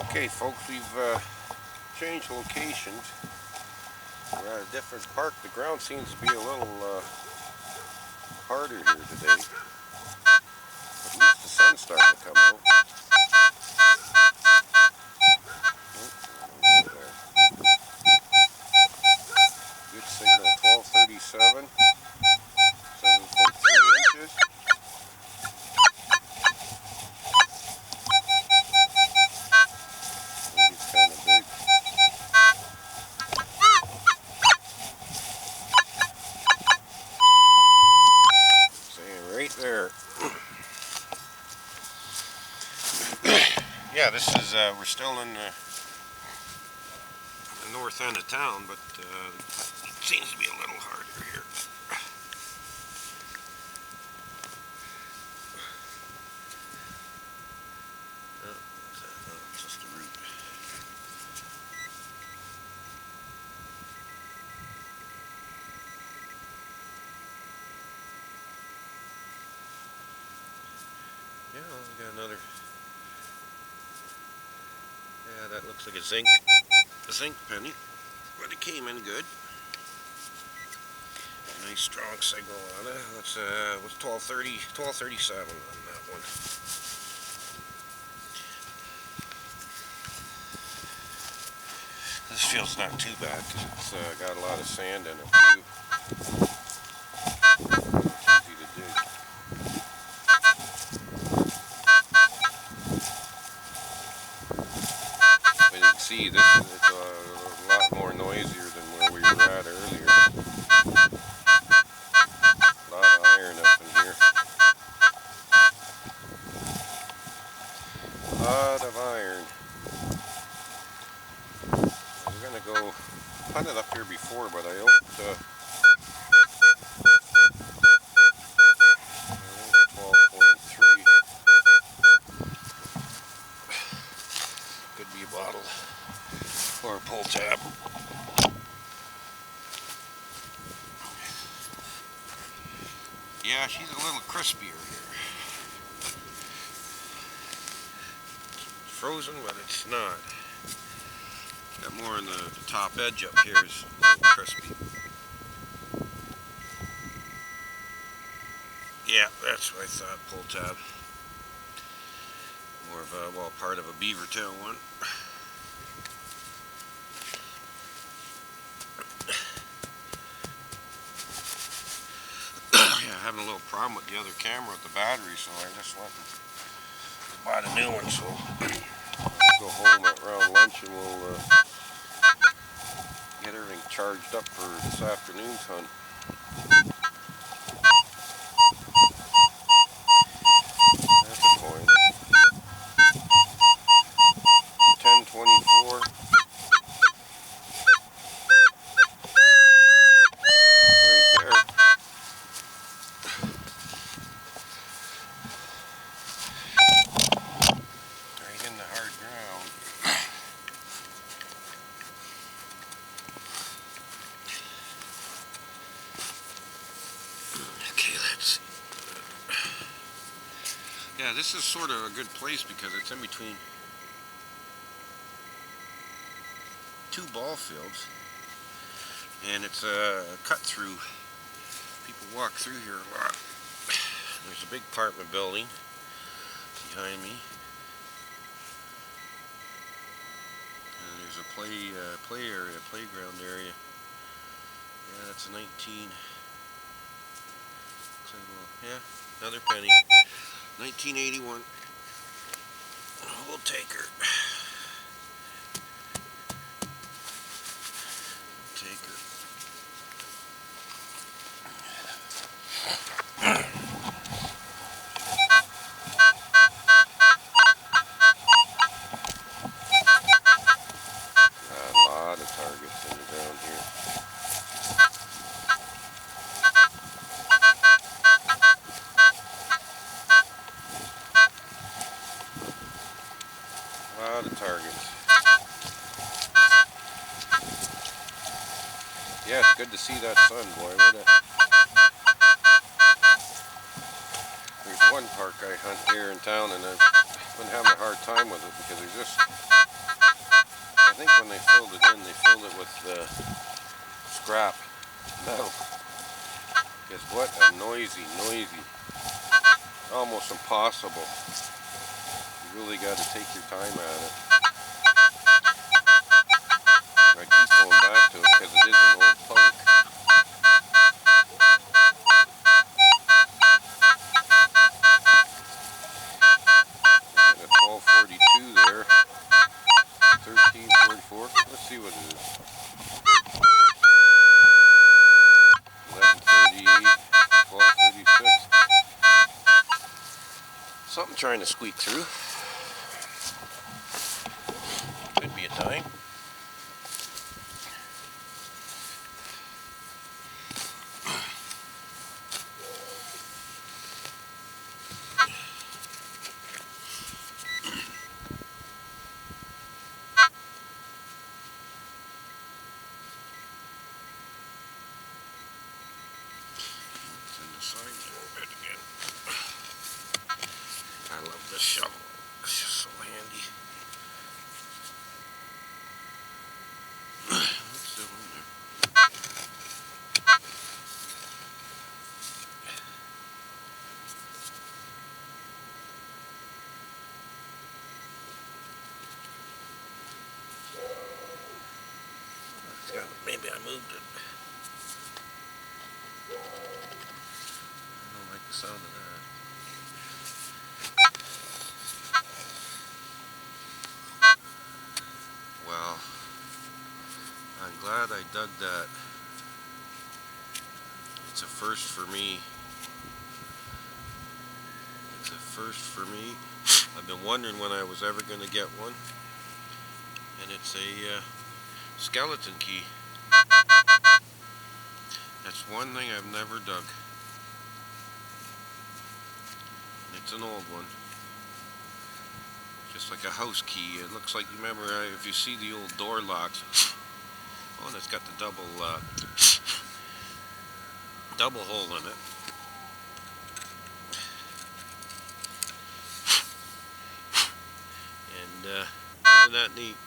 Okay, folks, we've changed locations. We're at a different park. The ground seems to be a little harder here today. At least the sun's starting to come out. Good signal, 1237, 7.3 inches. Maybe it's kind of big. Saying right there. Yeah, this is, we're still in the north end of town, but it seems to be a little harder here. Oh, what's that? Oh, it's just a root. Yeah, we got another. Yeah, that looks like a zinc penny, but it came in good. Nice strong signal on it. That's what's 1237 on that one. This feels not too bad because it's got a lot of sand in it too. It's easy to dig. But you can see this it's a lot more noisier than where we were at earlier. A lot of iron up in here. A lot of iron. I was gonna go hunt it up here before, but I don't. 12.3. Could be a bottle or a pull tab. Yeah, she's a little crispier here. It's frozen, but it's not. Got more on the top edge up here is a little crispy. Yeah, that's what I thought, pull tab. More of a, well, part of a beaver tail one. Yeah, having a little problem with the other camera with the battery, so I just went and bought a new one. So we'll go home around lunch and we'll get everything charged up for this afternoon's hunt. That's a coin. 1024. Right there. Right in the hard ground. Okay, let's see. Yeah, this is sort of a good place because it's in between two ball fields, and it's a cut through. People walk through here a lot. There's a big apartment building behind me, and there's a play area, playground area. Yeah, that's a 19. Yeah, another penny. 1981. We'll take her. Take her. Got a lot of targets in the ground here. A lot of targets. Yeah, it's good to see that sun, boy. There's one park I hunt here in town, and I've been having a hard time with it because there's just think when they filled it in, they filled it with scrap metal. Because what a noisy, almost impossible. You really got to take your time at it. I keep going back to it because it is an old park. I'm getting a 1242 there. 1344. Let's see what it is. 1138. 1236. Something trying to squeak through. Could be a dime. I love this shovel. It's just so handy. What's still in there? Maybe I moved it. I don't like the sound of that. Well, I'm glad I dug that. It's a first for me. It's a first for me. I've been wondering when I was ever going to get one. And it's a skeleton key. That's one thing I've never dug. It's an old one. Just like a house key. It looks like, you remember, if you see the old door locks. Oh, and it's got the double hole in it. And isn't that neat?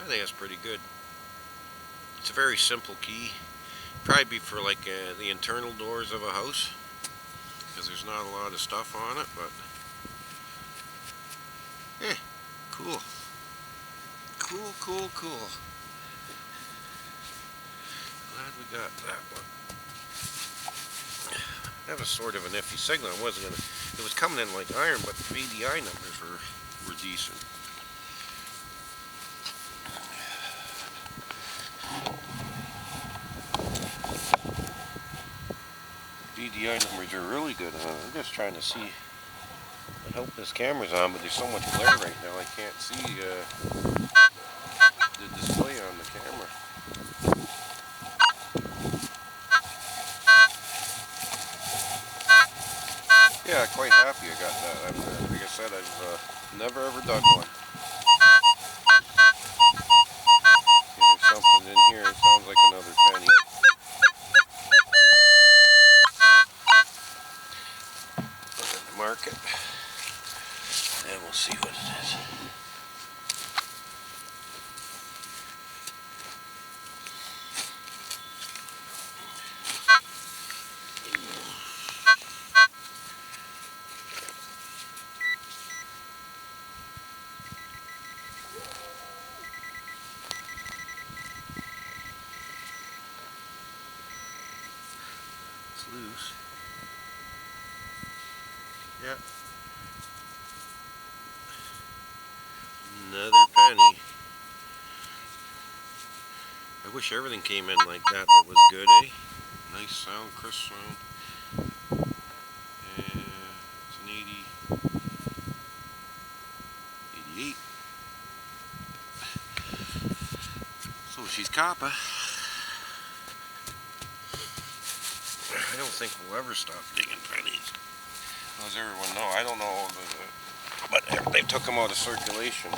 I think that's pretty good. It's a very simple key. Probably be for like the internal doors of a house, because there's not a lot of stuff on it, but cool. Cool. Glad we got that one. That was sort of an iffy signal. It was coming in like iron, but the VDI numbers were decent. VDI numbers are really good on it. I'm just trying to see. I hope this camera's on, but there's so much glare right now I can't see the display on the camera. Yeah, quite happy I got that. Like I said, I've never ever dug one. Okay, there's something in here. It sounds like another penny. Put it in the market, and we'll see what it is. Loose. Yep. Another penny. I wish everything came in like that was good, eh? Nice sound, crisp sound. And it's an 88. So she's copper. I don't think we'll ever stop digging pennies. As everyone know, I don't know, but they took them out of circulation.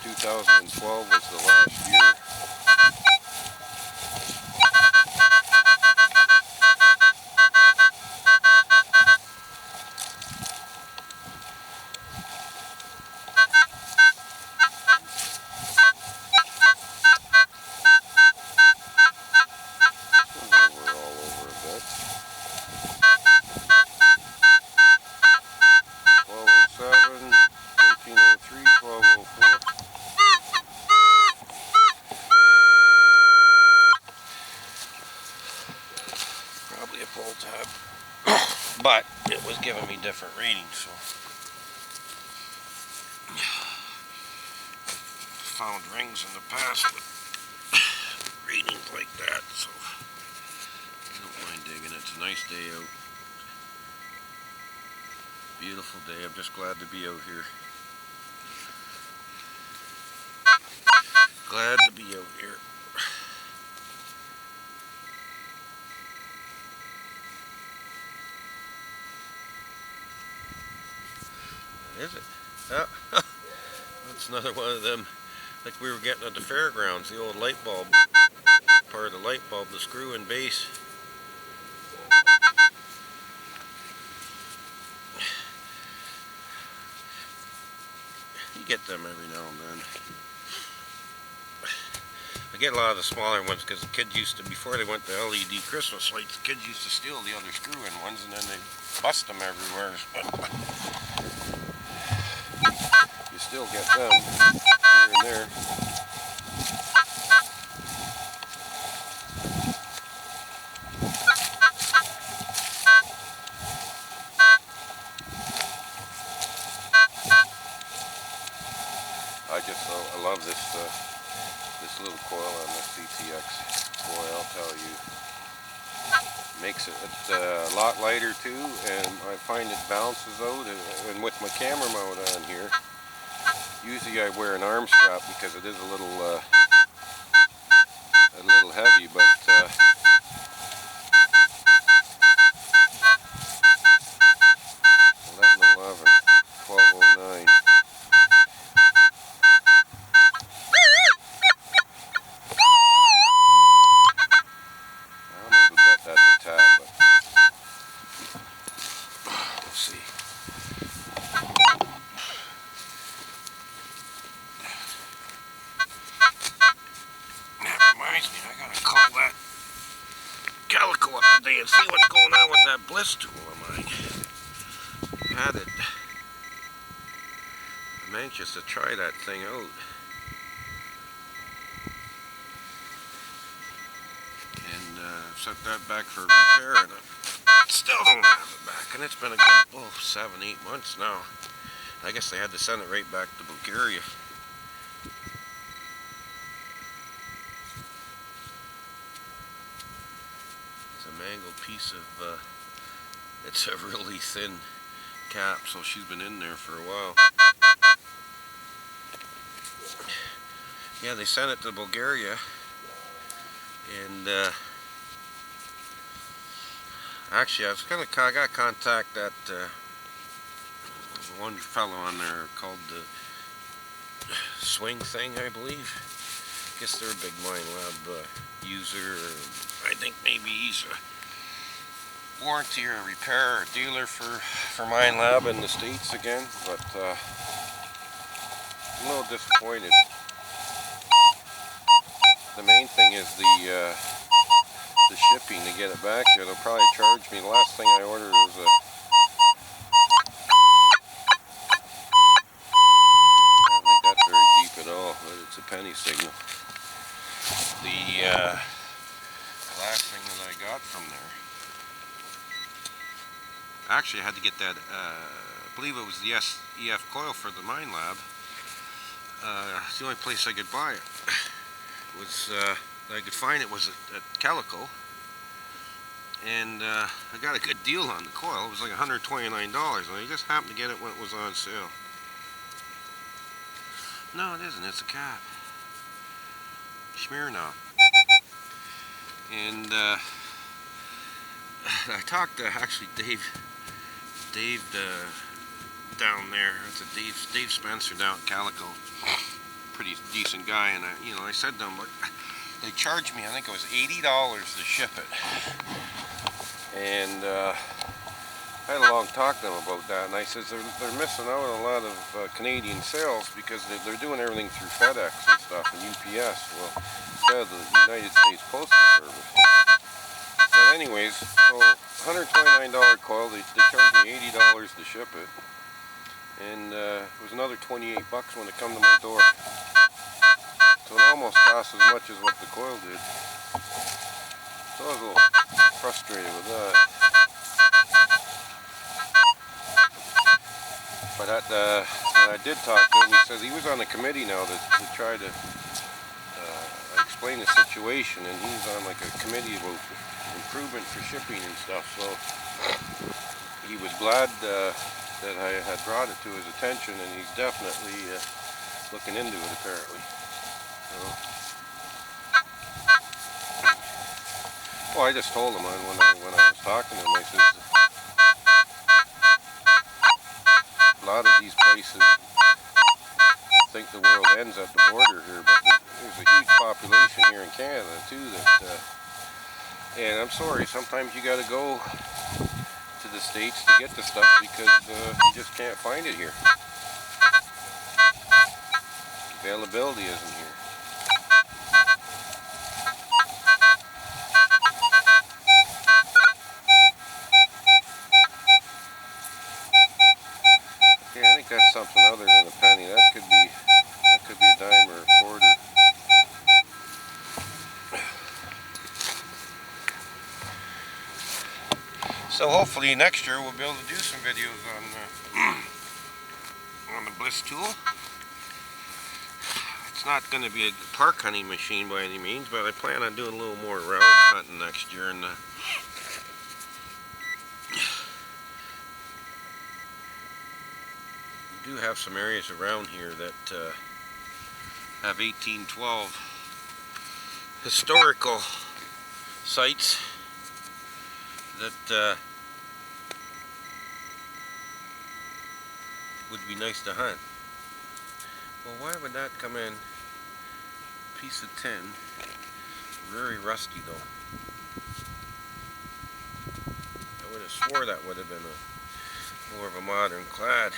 2012 was the last year. giving me different readings, so found rings in the past with readings like that, so I don't mind digging it. It's a nice day out. Beautiful day. I'm just glad to be out here. Glad to be out here. Is it? Oh, that's another one of them, like we were getting at the fairgrounds, the old light bulb, part of the light bulb, the screw and base. You get them every now and then. I get a lot of the smaller ones because the kids used to, before they went to LED Christmas lights, the kids used to steal the other screw-in ones and then they bust them everywhere. You still get them here and there. I love this this little coil on the CTX. Boy, I'll tell you, makes it a lot lighter too, and I find it balances out. And with my camera mount on here, usually I wear an arm strap because it is a little heavy, but 11:11, 12:09. And see what's going on with that bliss tool of mine. Had it. I'm anxious to try that thing out. And set that back for repair, and I still don't have it back. And it's been a good 7-8 months now. I guess they had to send it right back to Bulgaria. Mangled piece of it's a really thin cap, so she's been in there for a while. Yeah, they sent it to Bulgaria, and actually I got contact at one fellow on there called the Swing Thing, I believe. I guess they're a big Minelab user. I think maybe he's a warranty or a repair or dealer for Minelab in the States again, but I'm a little disappointed. The main thing is the shipping to get it back here. They'll probably charge me. The last thing I ordered was a I don't think that's very deep at all, but it's a penny signal. The last thing that I got from there, actually I had to get that, I believe it was the EF coil for the Minelab. It's the only place I could buy it. Was I could find it was at Calico, and I got a good deal on the coil. It was like $129, and I just happened to get it when it was on sale. No, it isn't. It's a cap. Smirnoff. And I talked to actually Dave down there. It's a Dave Spencer down at Calico. Pretty decent guy, and I said to him, look, they charged me, I think it was $80 to ship it. And I had a long talk to them about that, and I said they're missing out on a lot of Canadian sales because they're doing everything through FedEx and stuff and UPS. Well, instead of the United States Postal Service. But anyways, so $129 coil, they charged me $80 to ship it, and it was another $28 when it come to my door. So it almost cost as much as what the coil did. So I was a little frustrated with that. But when I did talk to him, he says he was on the committee now to try to explain the situation, and he's on like a committee about improvement for shipping and stuff. So he was glad that I had brought it to his attention, and he's definitely looking into it apparently. So, well, I just told him when I was talking to him, I said, a lot of these places think the world ends at the border here, but there's a huge population here in Canada too that, and I'm sorry, sometimes you gotta go to the States to get the stuff because you just can't find it here. Availability isn't here. Okay, I think that's something other than a penny. That could be a dime or a quarter. So hopefully next year we'll be able to do some videos on the Bliss tool. It's not going to be a park hunting machine by any means, but I plan on doing a little more relic hunting next year. And we do have some areas around here that have 1812 historical sites that would be nice to hunt. Well, why would that come in? Piece of tin. Very rusty though. I would have swore that would have been more of a modern clad.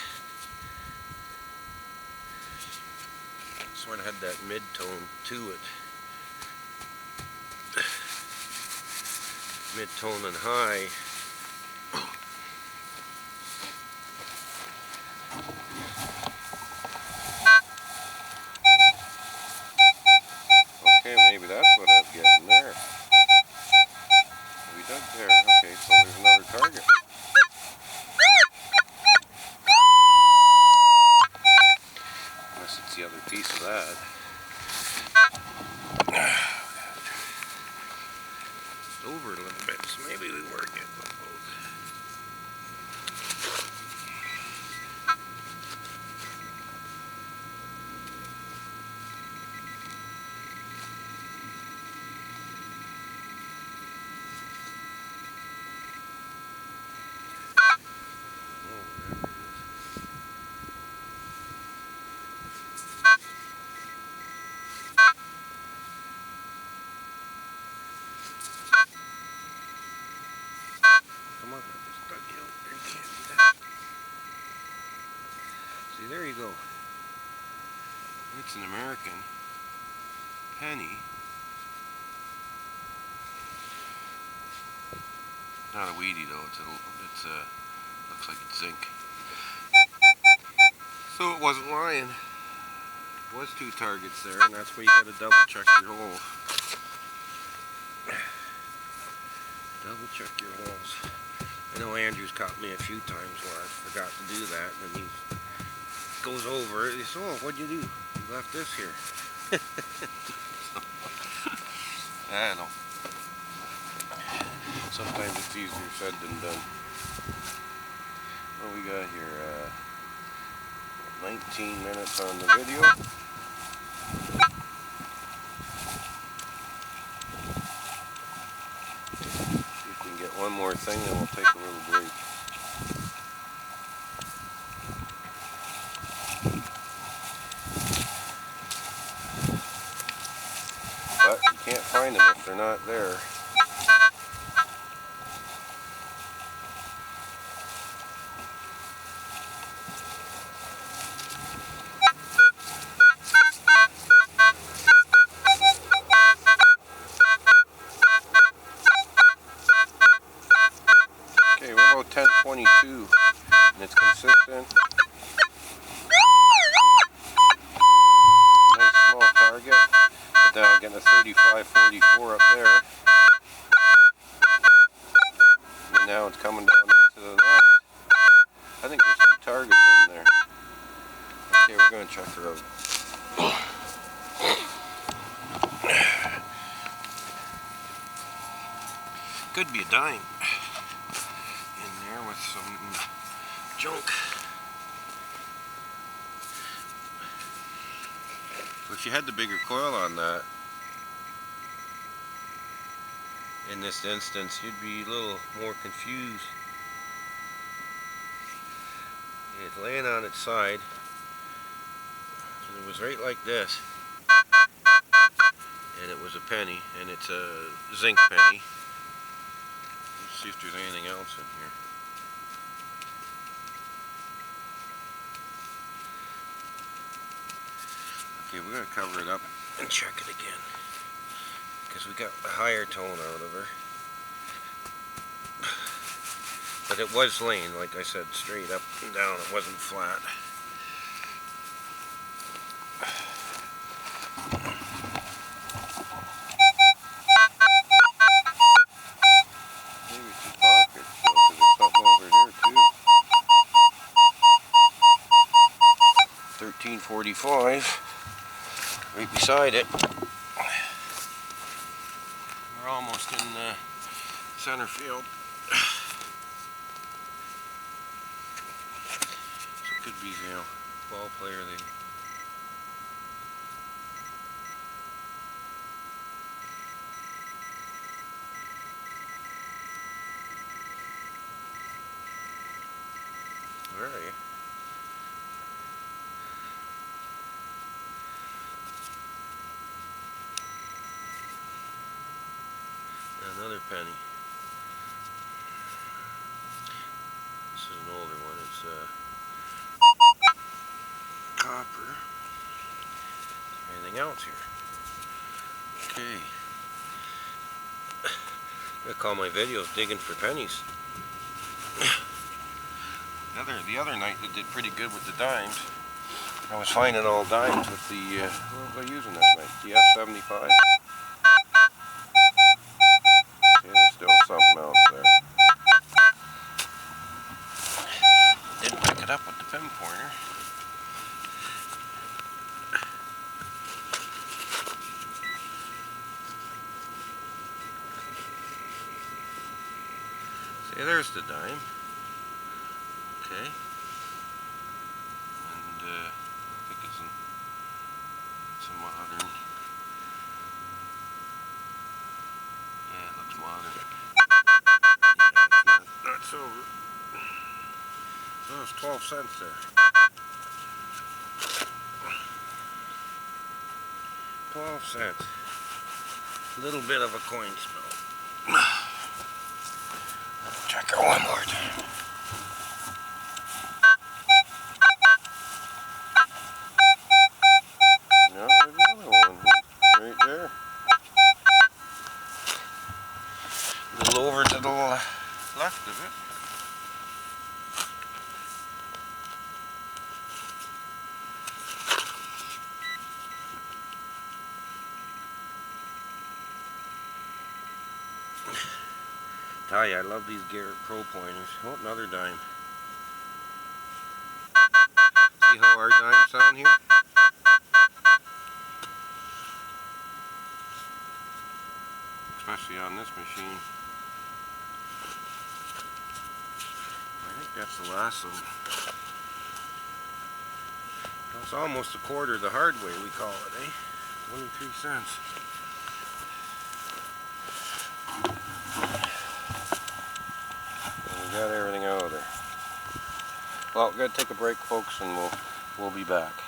Sort of had that mid-tone to it. Mid-tone and high. Okay, maybe that's what I was getting there. We dug there. Okay, so there's another target. Unless it's the other piece of that. It's over a little bit, so maybe we work it with both. Come on, I just dug you out there. You can't do that. See, there you go. It's an American penny. Not a weedy though. It's looks like it's zinc. So it wasn't lying. It was two targets there, and that's where you got to double check your hole. Double check your holes. I know Andrew's caught me a few times where I forgot to do that, and he goes over it. He says, "Oh, what'd you do? You left this here." I know. Sometimes it's easier said than done. What we got here? 19 minutes on the video. See if we can get one more thing, then we'll take a little break. But you can't find them if they're not there. Okay, we're about 10:22 and it's consistent. Nice small target, but then I'm getting a 35-44 up there. And now it's coming down into the 9. I think there's two targets in there. Okay, we're going to check her out. Could be a dime in there with some junk. If you had the bigger coil on that, in this instance, you'd be a little more confused. It's laying on its side, and it was right like this, and it was a penny, and it's a zinc penny. Let's see if there's anything else in here. Okay, we're going to cover it up and check it again, because we got a higher tone out of her. But it was laying, like I said, straight up and down. It wasn't flat. Maybe two pockets, because there's something over here too. 1345, right beside it. We're almost in center field. Could be, you know, ball player. Where are you? Another penny. This is an older one. It's copper. Anything else here? Okay. I'm gonna call my videos "Digging for Pennies." The other night they did pretty good with the dimes. I was finding all dimes with the what was I using that night? The F75. See, there's still something else there. Didn't pick it up with the pinpointer. See, there's the dime. Okay. And I think it's a modern. Yeah, it looks modern. Yeah, it's not silver. So it's 12 cents there. 12 cents. A little bit of a coin smell. Check her one more time. No, there's another one right there. A little over to the left of it. Tell you, I love these Garrett Pro pointers. Oh, another dime. See how our dimes sound here? Especially on this machine. I think that's the last one. It's almost a quarter the hard way, we call it, eh? 23 cents. Got everything out of there. Well, we're going to take a break, folks, and we'll be back.